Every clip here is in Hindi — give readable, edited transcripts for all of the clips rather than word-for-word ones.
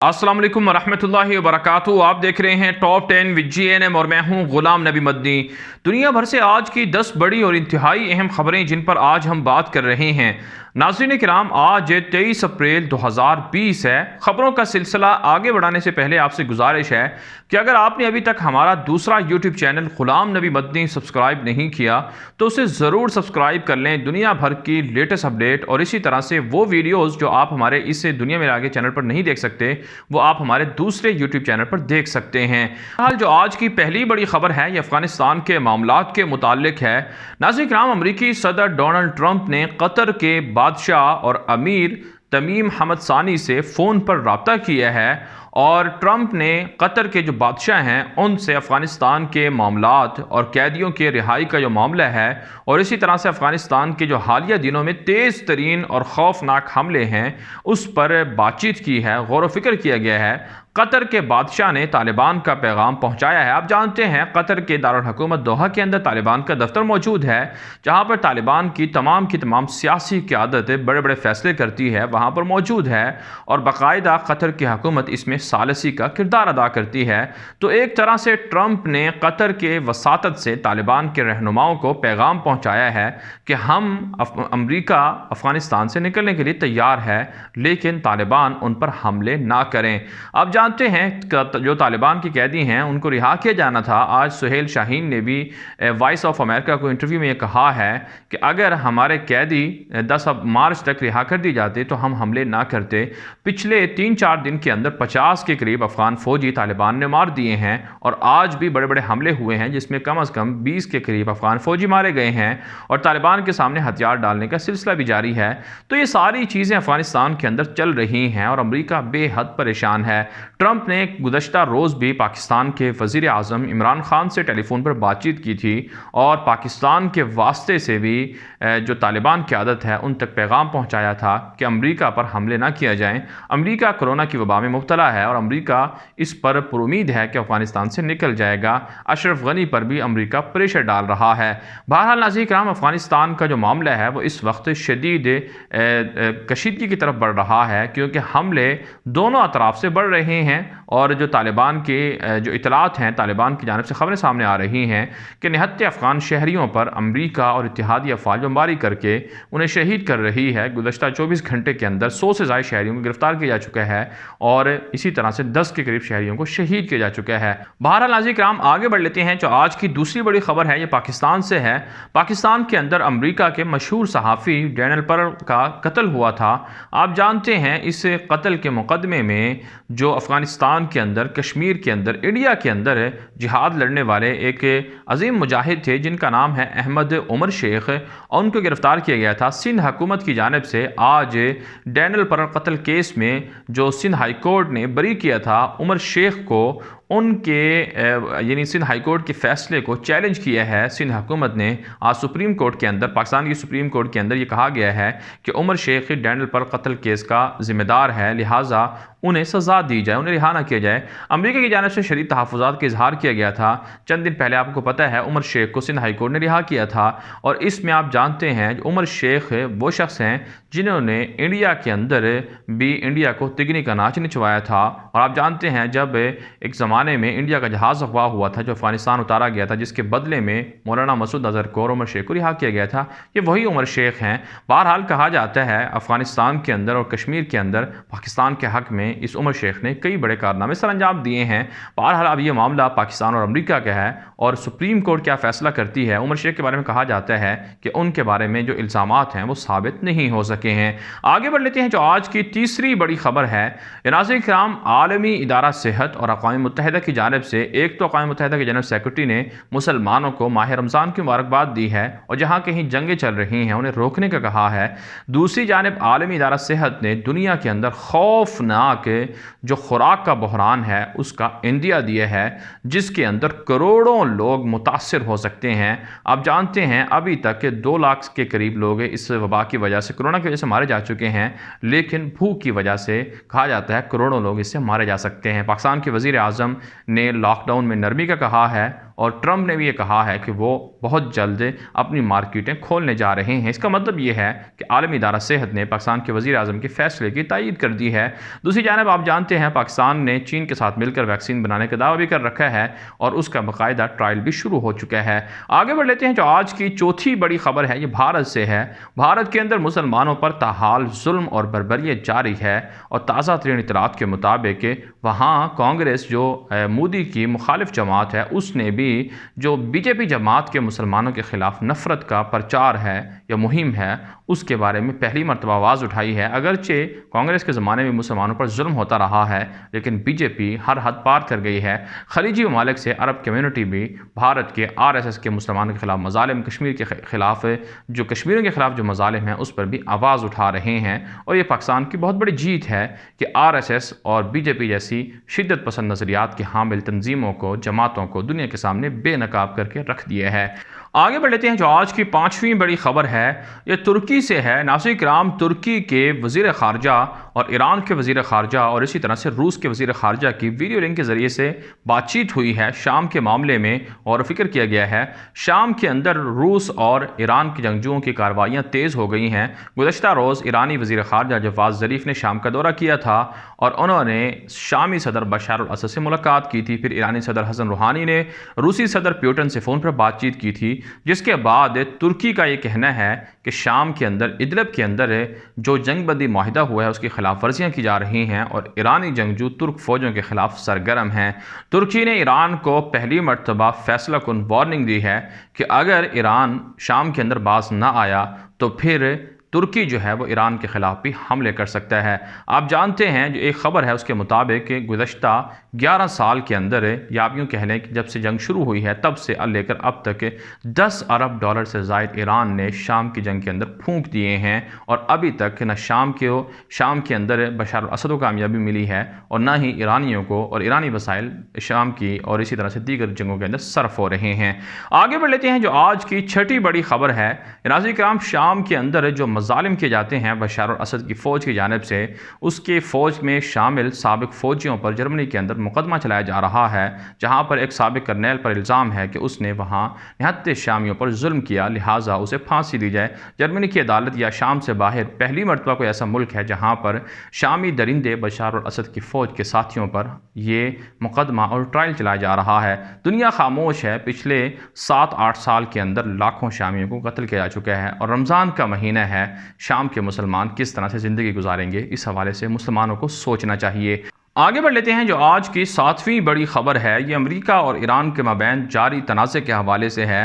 अस्सलाम वालेकुम वरहमतुल्लाहि वबरकातुहू। आप देख रहे हैं टॉप 10 विद GNM और मैं हूं गुलाम नबी मदनी। दुनिया भर से आज की 10 बड़ी और इंतहाई अहम खबरें जिन पर आज हम बात कर रहे हैं। नाज़रीन किराम, आज 23 अप्रैल 2020 है। खबरों का सिलसिला आगे बढ़ाने से पहले आपसे गुजारिश है कि अगर आपने अभी तक हमारा दूसरा YouTube channel Ghulam Nabi Madani subscribe नहीं किया तो उसे ज़रूर सब्सक्राइब कर लें। दुनिया भर की लेटेस्ट अपडेट और इसी तरह से वो वीडियोज़ जो आप हमारे इस दुनिया में आगे चैनल पर नहीं देख सकते वो आप हमारे दूसरे यूट्यूब चैनल पर देख सकते हैं। हाल जो आज की पहली बड़ी खबर है ये अफगानिस्तान के मामलात के मुतालिक है। नाज़रीन किराम, अमरीकी सदर डोनाल्ड ट्रंप ने कतर के बादशाह और अमीर तमीम हमद सानी से फ़ोन पर रब्ता किया है और ट्रंप ने कतर के जो बादशाह हैं उनसे अफ़गानिस्तान के मामलात और कैदियों के रिहाई का जो मामला है और इसी तरह से अफ़गानिस्तान के जो हालिया दिनों में तेज़ तरीन और खौफनाक हमले हैं उस पर बातचीत की है, गौर व फिक्र किया गया है। कतर के बादशाह ने तालिबान का पैगाम पहुंचाया है। आप जानते हैं कतर के दारुल हुकूमत दोहा के अंदर तालिबान का दफ्तर मौजूद है जहां पर तालिबान की तमाम सियासी क़यादत बड़े बड़े फैसले करती है, वहां पर मौजूद है और बाकायदा कतर की हुकूमत इसमें सालसी का किरदार अदा करती है। तो एक तरह से ट्रंप ने कतर के वसातत से तालिबान के रहनुमाओं को पैगाम पहुँचाया है कि हम अमरीका अफ़गानिस्तान से निकलने के लिए तैयार है लेकिन तालिबान उन पर हमले ना करें। अब जानते हैं जो तालिबान के कैदी हैं उनको रिहा किया जाना था। आज सुहेल शाहीन ने भी वॉइस ऑफ अमेरिका को इंटरव्यू में ये कहा है कि अगर हमारे कैदी 10 मार्च तक रिहा कर दी जाते तो हम हमले ना करते। पिछले 3-4 दिन के अंदर 50 के करीब अफगान फौजी तालिबान ने मार दिए हैं और आज भी बड़े बड़े हमले हुए हैं जिसमें कम अज़ कम 20 के करीब अफगान फौजी मारे गए हैं और तालिबान के सामने हथियार डालने का सिलसिला भी जारी है। तो ये सारी चीज़ें अफगानिस्तान के अंदर चल रही हैं और अमरीका बेहद परेशान है। ट्रंप ने गुज़श्ता रोज़ भी पाकिस्तान के वज़ीर आज़म इमरान खान से टेलीफोन पर बातचीत की थी और पाकिस्तान के वास्ते से भी जो तालिबान की आदत है उन तक पैगाम पहुंचाया था कि अमरीका पर हमले ना किया जाएं। अमरीका कोरोना की वबा में मुब्तला है और अमरीका इस पर पुरुमीद है कि अफ़गानिस्तान से निकल जाएगा। अशरफ गनी पर भी अमरीका प्रेशर डाल रहा है। बहरहाल नाज़रीन किराम, अफ़गानिस्तान का जो मामला है वो इस वक्त शदीद कशीदगी की तरफ बढ़ रहा है क्योंकि हमले दोनों अतराफ से बढ़ रहे हैं और जो तालिबान के जो इतलात हैं, तालिबान की जानिब से खबरें सामने आ रही हैं कि निहत्ते अफ़गान शहरियों पर अमरीका और इत्तेहादी अफ़वाज बमबारी करके उन्हें शहीद कर रही है। गुज़श्ता 24 घंटे के अंदर 100 से ज़्यादा शहरियों को गिरफ्तार किया जा चुका है और इसी तरह से 10 के करीब शहरियों को शहीद किया जा चुका है। बहरहाल नाज़रीन किराम, आगे बढ़ लेते हैं। जो आज की दूसरी बड़ी खबर है ये पाकिस्तान से है। पाकिस्तान के अंदर अमरीका के मशहूर सहाफ़ी डैनियल पर्ल का कत्ल हुआ था। आप जानते हैं इस कत्ल के मुकदमे में जो अफ़गानिस्तान के अंदर, कश्मीर के अंदर, इंडिया के अंदर जिहाद लड़ने वाले एक अजीम मुजाहिद थे जिनका नाम है अहमद उमर शेख और उनको गिरफ्तार किया गया था। सिंध हुकूमत की जानिब से आज डैनियल पर्ल कत्ल केस में जो सिंध हाई कोर्ट ने बरी किया था उमर शेख को, उनके यानी सिंध हाई कोर्ट के फैसले को चैलेंज किया है सिंध हुकूमत ने। आज सुप्रीम कोर्ट के अंदर, पाकिस्तान की सुप्रीम कोर्ट के अंदर ये कहा गया है कि उमर शेख डैनियल पर्ल कत्ल केस का जिम्मेदार है, लिहाजा उन्हें सज़ा दी जाए, उन्हें रिहा ना किया जाए। अमरीका की जानिब से शदीद तहफ़्फ़ुज़ात का इजहार किया गया था। चंद दिन पहले आपको पता है उमर शेख को सिंध हाई कोर्ट ने रिहा किया था और इसमें आप जानते हैं उमर शेख वो शख्स हैं जिन्होंने इंडिया के अंदर भी इंडिया को तिगनी का नाच नचवाया था और आप जानते हैं जब एक ज़माने में इंडिया का जहाज़ अगवा हुआ था जो अफ़गानिस्तान उतारा गया था जिसके बदले में मौलाना मसूद अज़हर को और उमर शेख को रिहा किया गया था, ये वही उमर शेख हैं। बहरहाल कहा जाता है अफ़गानिस्तान के अंदर और कश्मीर के अंदर पाकिस्तान के हक़ में इस उमर शेख ने कई बड़े कारनामे सर अंजाम दिए हैं। बहरहाल अब ये मामला पाकिस्तान और अमरीका का है और सुप्रीम कोर्ट क्या फ़ैसला करती है। उमर शेख के बारे में कहा जाता है कि उनके बारे में जो इल्ज़ामात हैं वो साबित नहीं हो सके हैं। आगे बढ़ लेते हैं। जो आज की तीसरी बड़ी खबर है, नाज़रीन किराम, आलमी इदारा सेहत और अक़वाम मुत्तहिदा की जानिब से एक तो अक़वाम मुत्तहिदा के जनरल सेक्रेटरी ने मुसलमानों को माह रमज़ान की मुबारकबाद दी है और जहाँ कहीं जंगें चल रही हैं उन्हें रोकने का कहा है। दूसरी जानिब आलमी इदारा सेहत ने दुनिया के अंदर खौफनाक जो खुराक का बहरान है उसका इंदिया दिया है जिसके अंदर करोड़ों लोग मुतासर हो सकते हैं। आप जानते हैं अभी तक 2 लाख के करीब लोग इस वबा की वजह से, कोरोना की वजह से मारे जा चुके हैं, लेकिन भूख की वजह से कहा जाता है करोड़ों लोग इससे मारे जा सकते हैं। पाकिस्तान के वज़ीर आज़म ने लॉकडाउन में नरमी का कहा है और ट्रंप ने भी ये कहा है कि वो बहुत जल्द अपनी मार्केटें खोलने जा रहे हैं। इसका मतलब ये है कि आलमी इदारा सेहत ने पाकिस्तान के वज़ीर आज़म के फैसले की तायीद कर दी है। दूसरी जानब आप जानते हैं पाकिस्तान ने चीन के साथ मिलकर वैक्सीन बनाने का दावा भी कर रखा है और उसका बाकायदा ट्रायल भी शुरू हो चुका है। आगे बढ़ लेते हैं। जो आज की चौथी बड़ी खबर है ये भारत से है। भारत के अंदर मुसलमानों पर ताहाल जुल्म और बर्बरियत जारी है और ताज़ा तरीन इतलात के मुताबिक वहाँ कांग्रेस जो मोदी की मुखालिफ जमात है उसने भी जो बीजेपी जमात के मुसलमानों के ख़िलाफ़ नफ़रत का प्रचार है या मुहिम है उसके बारे में पहली मरतबा आवाज़ उठाई है। अगरचे कांग्रेस के ज़माने में मुसलमानों पर जुल्म होता रहा है लेकिन बीजेपी हर हद पार कर गई है। खलीजी ममालिक से अरब कम्यूनिटी भी भारत के RSS के मुसलमानों के ख़िलाफ़ मज़ालिम, कश्मीर के ख़िलाफ़ जो कश्मीरियों के ख़िलाफ़ जो मज़ालिम हैं उस पर भी आवाज़ उठा रहे हैं। और ये पाकिस्तान की बहुत बड़ी जीत है कि RSS और बीजेपी जैसी शिद्दत पसंद नज़रियात की हामिल तंजीमों को, जमातों को दुनिया के सामने बेनकाब करके रख दिया है। आगे बढ़ लेते हैं। जो आज की पांचवी बड़ी खबर है ये तुर्की से है। नाज़रीन किराम, तुर्की के वज़ीर ख़ारजा और ईरान के वज़ीर ख़ारजा और इसी तरह से रूस के वज़ीर ख़ारजा की वीडियो लिंक के ज़रिए से बातचीत हुई है शाम के मामले में और फिक्र किया गया है। शाम के अंदर रूस और ईरान की जंगजुओं की कार्रवाइयाँ तेज़ हो गई हैं। गुज़श्ता रोज़ ईरानी वज़ीर ख़ारजा जवाद ज़रीफ़ ने शाम का दौरा किया था और उन्होंने शामी सदर बशार अल असद से मुलाकात की थी। फिर ईरानी सदर हसन रूहानी ने रूसी सदर प्यूटन से फ़ोन पर बातचीत की थी, जिसके बाद तुर्की का ये कहना है कि शाम के अंदर इदलिब के अंदर जो जंगबंदी माहिदा हुआ है उसकी खिलाफ वर्जियाँ की जा रही हैं और ईरानी जंगजू तुर्क फ़ौजों के ख़िलाफ़ सरगर्म हैं। तुर्की ने ईरान को पहली मरतबा फैसला कुन वार्निंग दी है कि अगर ईरान शाम के अंदर बाज ना आया तो फिर तुर्की जो है वो ईरान के ख़िलाफ़ भी हमले कर सकता है। आप जानते हैं जो एक ख़बर है उसके मुताबिक कि गुज़श्ता 11 साल के अंदर या आप यूँ कह लें कि जब से जंग शुरू हुई है तब से लेकर अब तक $10 अरब से ज़ायद ईरान ने शाम की जंग के अंदर फूंक दिए हैं और अभी तक न शाम के अंदर बशार अल असद को कामयाबी मिली है और न ही ईरानियों को और ईरानी वसाइल शाम की और इसी तरह से दीगर जंगों के अंदर सर्फ हो रहे हैं। आगे बढ़ लेते हैं। जो आज की छठी बड़ी खबर है, नाज़रीन किराम, शाम के अंदर जो मज़ालिम किए जाते हैं बशार अल असद की फ़ौज की जानिब से, उसके फ़ौज में शामिल साबिक फ़ौजियों पर जर्मनी के अंदर मुकदमा चलाया जा रहा है, जहां पर एक साबिक कर्नेल पर इल्ज़ाम है कि उसने वहां निहत्ते शामियों पर जुल्म किया, लिहाजा उसे फांसी दी जाए। जर्मनी की अदालत या शाम से बाहर पहली मरतबा कोई ऐसा मुल्क है जहां पर शामी दरिंदे बशार अल असद की फ़ौज के साथियों पर यह मुकदमा और ट्रायल चलाया जा रहा है। दुनिया खामोश है। पिछले 7-8 साल के अंदर लाखों शामियों को कत्ल किया जा चुका है और रमज़ान का महीना है। शाम के मुसलमान किस तरह से ज़िंदगी गुजारेंगे, इस हवाले से मुसलमानों को सोचना चाहिए। आगे बढ़ लेते हैं। जो आज की 7वीं बड़ी खबर है ये अमेरिका और ईरान के माबैन जारी तनाज़े के हवाले से है।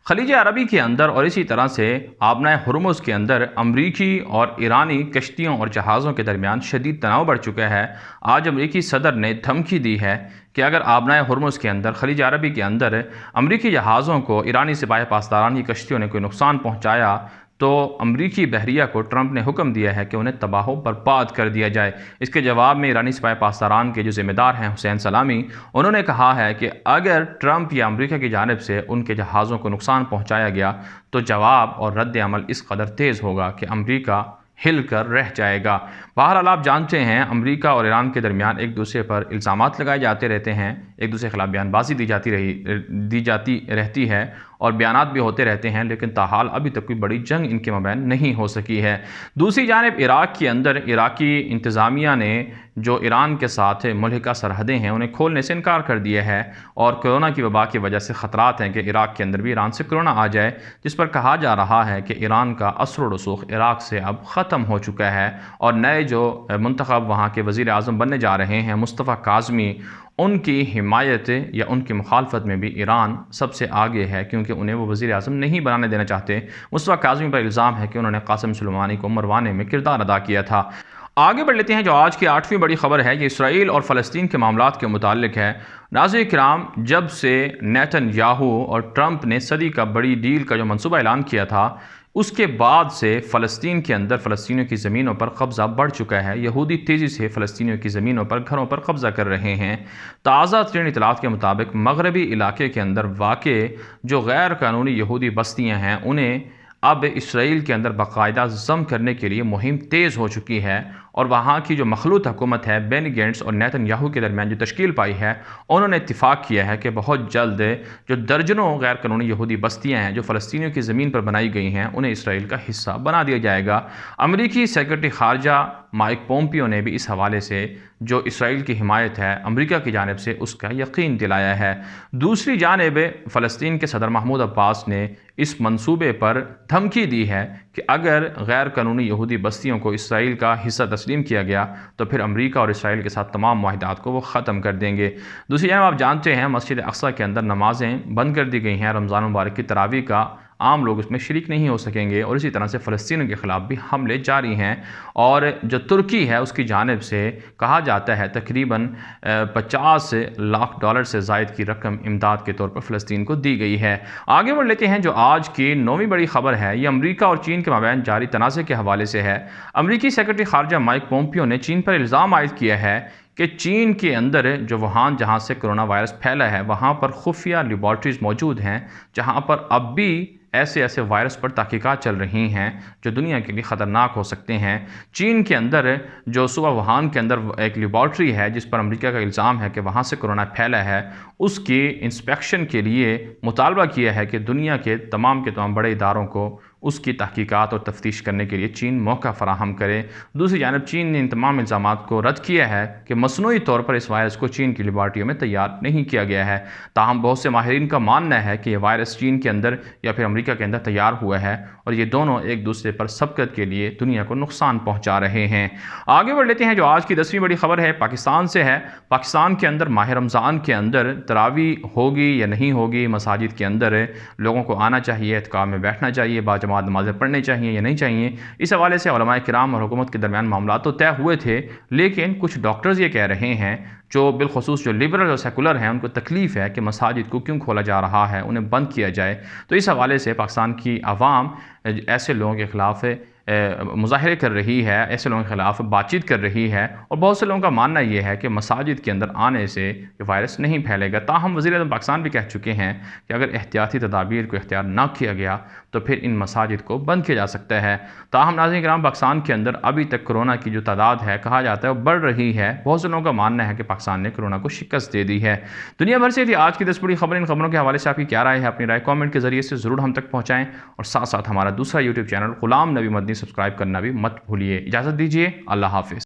खलीज अरबी के अंदर और इसी तरह से आबनाए हुर्मुज़ के अंदर अमरीकी और ईरानी कश्तियों और जहाज़ों के दरमियान शदीद तनाव बढ़ चुका है। आज अमरीकी सदर ने धमकी दी है कि अगर आबनाए हुर्मुज़ के अंदर खलीज अरबी के अंदर अमरीकी जहाज़ों को ईरानी सिपाही पासदारान की कश्तियों ने कोई नुकसान पहुँचाया तो अमरीकी बहरिया को ट्रंप ने हुक्म दिया है कि उन्हें तबाह बर्बाद कर दिया जाए। इसके जवाब में ईरानी सिपाही पासदारान के जो ज़िम्मेदार हैं हुसैन सलामी, उन्होंने कहा है कि अगर ट्रंप या अमरीका की जानिब से उनके जहाज़ों को नुकसान पहुँचाया गया तो जवाब और रद्द अमल इस कदर तेज़ होगा कि अमरीका हिल कर रह जाएगा। बहरहाल आप जानते हैं अमरीका और ईरान के दरमियान एक दूसरे पर इल्ज़ामात लगाए जाते रहते हैं, एक दूसरे के खिलाफ बयानबाजी दी जाती रहती है और बयानात भी होते रहते हैं, लेकिन ताहाल अभी तक कोई बड़ी जंग इनके मबैन नहीं हो सकी है। दूसरी जानिब इराक़ के अंदर इराक़ी इंतज़ामिया ने जो ईरान के साथ मुल्हिका सरहदें हैं उन्हें खोलने से इनकार कर दिया है और कोरोना की वबा की वजह से ख़तरात हैं कि इराक़ के अंदर भी ईरान से कोरोना आ जाए, जिस पर कहा जा रहा है कि ईरान का असर रसूख इराक़ से अब ख़त्म हो चुका है और नए जो मुंतखब वहाँ के वज़ीर आज़म बनने जा रहे हैं मुस्तफ़ा काज़मी, उनकी हिमायत या उनकी मुखालफत में भी ईरान सबसे आगे है क्योंकि उन्हें वो वज़ीर आज़म नहीं बनाने देना चाहते। मुस्तफ़ा काज़मी पर इल्ज़ाम है कि उन्होंने कासिम सुलेमानी को मरवाने में किरदार अदा किया था। आगे बढ़ लेते हैं। जो आज की 8वीं बड़ी खबर है ये इसराइल और फ़लस्तीन के मामलात के मुतालिक है। नाज़रीन किराम, जब से नेतन्याहू और ट्रंप ने सदी का बड़ी डील का जो मनसूबा ऐलान किया था उसके बाद से फ़लस्तीन के अंदर फ़लस्तीनियों की ज़मीनों पर कब्ज़ा बढ़ चुका है। यहूदी तेज़ी से फ़लस्तीनियों की ज़मीनों पर, घरों पर कब्ज़ा कर रहे हैं। ताज़ा तरीन इतलात के मुताबिक मगरबी इलाके के अंदर वाक़े जो गैर कानूनी यहूदी बस्तियाँ हैं उन्हें अब इसराइल के अंदर बाकायदा ज़म करने के लिए मुहिम तेज़ हो चुकी है और वहाँ की जो मखलूत हुकूमत है बेनी गेंट्स और नेतन्याहू के दरमियान जो तश्कील पाई है, उन्होंने इत्तिफाक किया है कि बहुत जल्द जो दर्जनों गैर कानूनी यहूदी बस्तियाँ हैं जो फ़लस्तीनियों की ज़मीन पर बनाई गई हैं, उन्हें इसराइल का हिस्सा बना दिया जाएगा। अमरीकी सेक्रेटरी ख़ारजा माइक पोम्पियो ने भी इस हवाले से जो इसराइल की हिमायत है अमेरिका की जानिब से उसका यकीन दिलाया है। दूसरी जानिब फ़लस्तीन के सदर महमूद अब्बास ने इस मंसूबे पर धमकी दी है कि अगर गैर कानूनी यहूदी बस्तियों को इसराइल का हिस्सा तस्लीम किया गया तो फिर अमेरिका और इसराइल के साथ तमाम मुआहदात को वो ख़त्म कर देंगे। दूसरी जानिब आप जानते हैं मस्जिद अक्सा के अंदर नमाज़ें बंद कर दी गई हैं। रमज़ान मुबारक की तरावी का आम लोग उसमें शरीक नहीं हो सकेंगे और इसी तरह से फ़लस्तीनियों के ख़िलाफ़ भी हमले जारी हैं। और जो तुर्की है उसकी जानिब से कहा जाता है तकरीबन 50 लाख डॉलर से ज़ायद की रकम इमदाद के तौर पर फ़लस्तीन को दी गई है। आगे बढ़ लेते हैं। जो आज की नौवीं बड़ी ख़बर है ये अमरीका और चीन के माबैन जारी तनाज़े के हवाले से है। अमरीकी सेक्रेटरी ख़ारजा माइक पोम्पियो ने चीन पर इल्ज़ाम आयद किया है कि चीन के अंदर जो वुहान जहाँ से कोरोना वायरस फैला है वहाँ पर खुफिया लेबॉर्ट्रीज़ मौजूद हैं जहाँ पर अब भी ऐसे वायरस पर तहकीकात चल रही हैं जो दुनिया के लिए ख़तरनाक हो सकते हैं। चीन के अंदर जो सुबह वुहान के अंदर एक लेबॉर्ट्री है जिस पर अमेरिका का इल्ज़ाम है कि वहाँ से कोरोना फैला है, उसकी इंस्पेक्शन के लिए मुतालबा किया है कि दुनिया के तमाम बड़े इदारों को उसकी तहकीकात और तफ्तीश करने के लिए चीन मौका फ़राहम करे। दूसरी जानब चीन ने इन तमाम इल्ज़ामात को रद्द किया है कि मसनूई तौर पर इस वायरस को चीन की लेबॉर्ट्रियों में तैयार नहीं किया गया है। ताहम बहुत से माहिरीन का मानना है कि यह वायरस चीन के अंदर या फिर अमेरिका के अंदर तैयार हुआ है और ये दोनों एक दूसरे पर सबकत के लिए दुनिया को नुकसान पहुँचा रहे हैं। आगे बढ़ लेते हैं। जो आज की 10वीं बड़ी ख़बर है पाकिस्तान से है। पाकिस्तान के अंदर माह रमज़ान के अंदर तरावी होगी या नहीं होगी, मसाजिद के अंदर लोगों को आना चाहिए, इत्काफ में बैठना चाहिए, बाजमात नमाज़ें पढ़नी चाहिए या नहीं चाहिए, इस हवाले से उलमाए किराम और हुकूमत के दरमियान मामला तो तय हुए थे, लेकिन कुछ डॉक्टर्स ये कह रहे हैं जो बिलखुसूस जो लिबरल और सेकुलर हैं उनको तकलीफ़ है कि मसाजिद को क्यों खोला जा रहा है, उन्हें बंद किया जाए। तो इस हवाले से पाकिस्तान की आवाम ऐसे लोगों के ख़िलाफ़ मुज़ाहरे कर रही है, ऐसे लोगों के ख़िलाफ़ बातचीत कर रही है और बहुत से लोगों का मानना ये है कि मसाजिद के अंदर आने से ये वायरस नहीं फैलेगा। ताहम वज़ीर-ए-आज़म पाकिस्तान भी कह चुके हैं कि अगर एहतियाती तदाबीर को इख्तियार ना किया गया तो फिर इन मसाजिद को बंद किया जा सकता है। ताहम नाज़रीन किराम पाकिस्तान के अंदर अभी तक कोरोना की जो तादाद है कहा जाता है वो बढ़ रही है। बहुत से लोगों का मानना है कि पाकिस्तान ने कोरोना को शिकस्त दे दी है। दुनिया भर से थी आज की 10 बड़ी खबरें। इन खबरों के हवाले से आपकी क्या राय है? अपनी राय कॉमेंट के ज़रिए से ज़रूर हम तक पहुँचाएँ और साथ साथ हमारा दूसरा यूट्यूब चैनल ग़ुलाम नबी मदनी सब्सक्राइब करना भी मत भूलिए। इजाज़त दीजिए, अल्लाह हाफ़िज़।